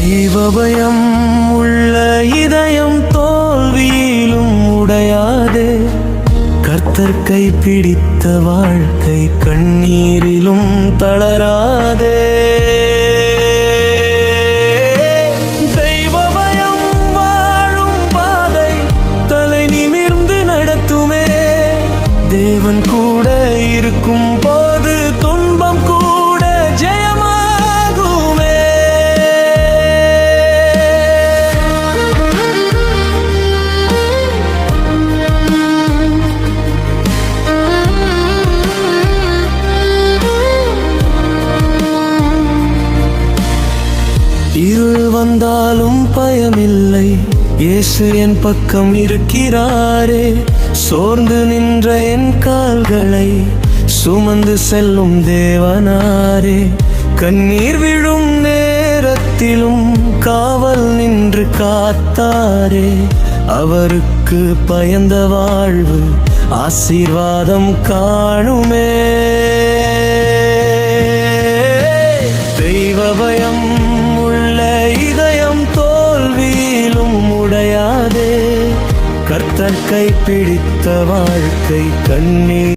தெய்வபயம் உள்ள இதயம் தோல்வியிலும் உடையாதே. கர்த்தர் கை பிடித்த வாழ்க்கை கண்ணீரிலும் தளராதே. தெய்வபயம் வாழும் பாதை தலை நிமிர்ந்து நடத்துமே. தேவன் கூட இருக்கும் போது துன்பம் கூட ஜெயமாகுமே. இருள் வந்தாலும் பயமில்லை, இயேசு என் பக்கம் இருக்கிறாரே. சோர்ந்து நின்ற என் கால்களை சுமந்து செல்லும் தேவனாரே. கண்ணீர் விழும் நேரத்திலும் காவல் நின்று காத்தாரே. அவருக்கு பயந்த வாழ்வு ஆசீர்வாதம் காணுமே. தெய்வபயம் உள்ள இதயம் தோல்வியிலும் உடையாதே. கர்த்தர் கை பிடித்த வாழ்க்கை கண்ணீர்